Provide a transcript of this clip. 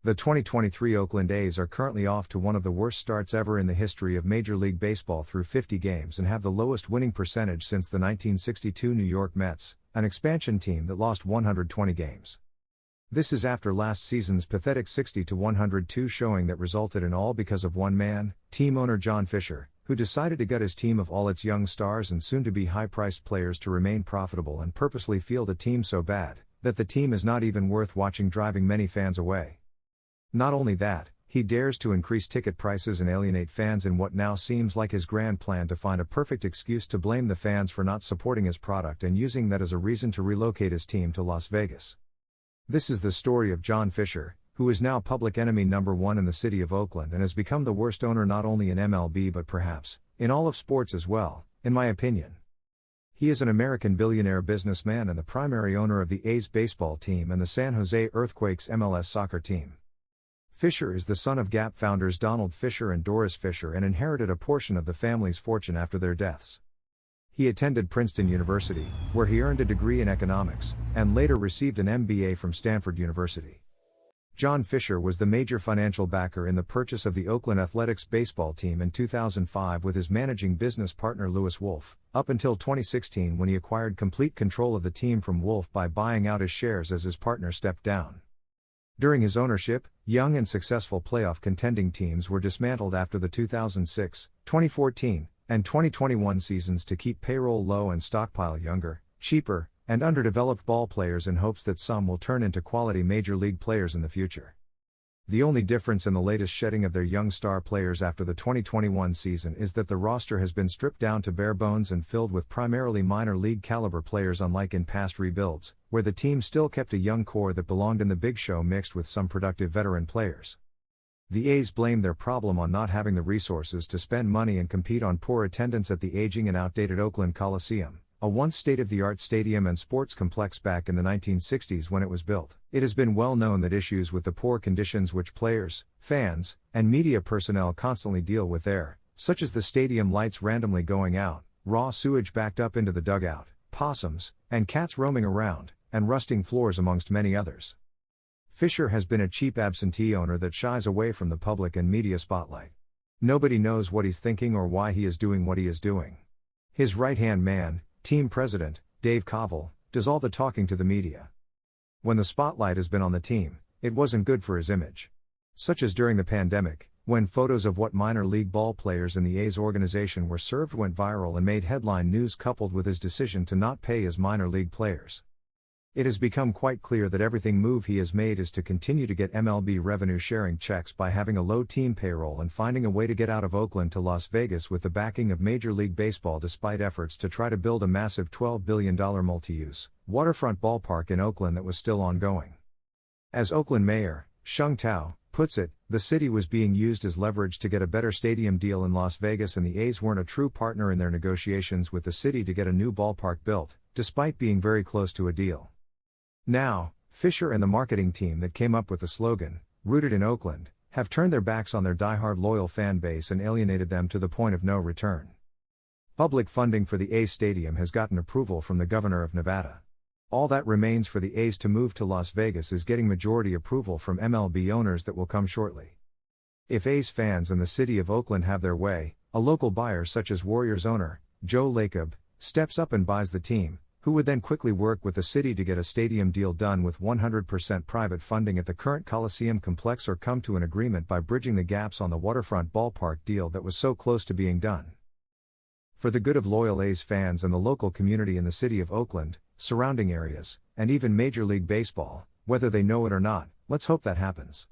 The 2023 Oakland A's are currently off to one of the worst starts ever in the history of Major League Baseball through 50 games and have the lowest winning percentage since the 1962 New York Mets, an expansion team that lost 120 games. This is after last season's pathetic 60-102 showing that resulted in all because of one man, team owner John Fisher, who decided to gut his team of all its young stars and soon-to-be high-priced players to remain profitable and purposely field a team so bad that the team is not even worth watching, driving many fans away. Not only that, he dares to increase ticket prices and alienate fans in what now seems like his grand plan to find a perfect excuse to blame the fans for not supporting his product and using that as a reason to relocate his team to Las Vegas. This is the story of John Fisher, who is now public enemy number one in the city of Oakland and has become the worst owner not only in MLB but perhaps in all of sports as well, in my opinion. He is an American billionaire businessman and the primary owner of the A's baseball team and the San Jose Earthquakes MLS soccer team. Fisher is the son of Gap founders Donald Fisher and Doris Fisher and inherited a portion of the family's fortune after their deaths. He attended Princeton University, where he earned a degree in economics, and later received an MBA from Stanford University. John Fisher was the major financial backer in the purchase of the Oakland Athletics baseball team in 2005 with his managing business partner Louis Wolff, up until 2016 when he acquired complete control of the team from Wolff by buying out his shares as his partner stepped down. During his ownership, young and successful playoff contending teams were dismantled after the 2006, 2014, and 2021 seasons to keep payroll low and stockpile younger, cheaper, and underdeveloped ball players in hopes that some will turn into quality major league players in the future. The only difference in the latest shedding of their young star players after the 2021 season is that the roster has been stripped down to bare bones and filled with primarily minor league caliber players, unlike in past rebuilds, where the team still kept a young core that belonged in the big show mixed with some productive veteran players. The A's blame their problem on not having the resources to spend money and compete on poor attendance at the aging and outdated Oakland Coliseum, a once state-of-the-art stadium and sports complex back in the 1960s when it was built. It has been well known that issues with the poor conditions which players, fans, and media personnel constantly deal with there, such as the stadium lights randomly going out, raw sewage backed up into the dugout, possums, and cats roaming around, and rusting floors amongst many others. Fisher has been a cheap absentee owner that shies away from the public and media spotlight. Nobody knows what he's thinking or why he is doing what he is doing. His right-hand man, team president, Dave Kaval, does all the talking to the media. When the spotlight has been on the team, it wasn't good for his image. Such as during the pandemic, when photos of what minor league ball players in the A's organization were served went viral and made headline news, coupled with his decision to not pay his minor league players. It has become quite clear that everything move he has made is to continue to get MLB revenue sharing checks by having a low team payroll and finding a way to get out of Oakland to Las Vegas with the backing of Major League Baseball, despite efforts to try to build a massive $12 billion multi-use waterfront ballpark in Oakland that was still ongoing. As Oakland Mayor Shung Tao puts it, the city was being used as leverage to get a better stadium deal in Las Vegas, and the A's weren't a true partner in their negotiations with the city to get a new ballpark built, despite being very close to a deal. Now, Fisher and the marketing team that came up with the slogan, "Rooted in Oakland," have turned their backs on their diehard loyal fan base and alienated them to the point of no return. Public funding for the A's stadium has gotten approval from the governor of Nevada. All that remains for the A's to move to Las Vegas is getting majority approval from MLB owners that will come shortly. If A's fans and the city of Oakland have their way, a local buyer such as Warriors owner Joe Lacob steps up and buys the team, who would then quickly work with the city to get a stadium deal done with 100% private funding at the current Coliseum complex, or come to an agreement by bridging the gaps on the waterfront ballpark deal that was so close to being done. For the good of loyal A's fans and the local community in the city of Oakland, surrounding areas, and even Major League Baseball, whether they know it or not, let's hope that happens.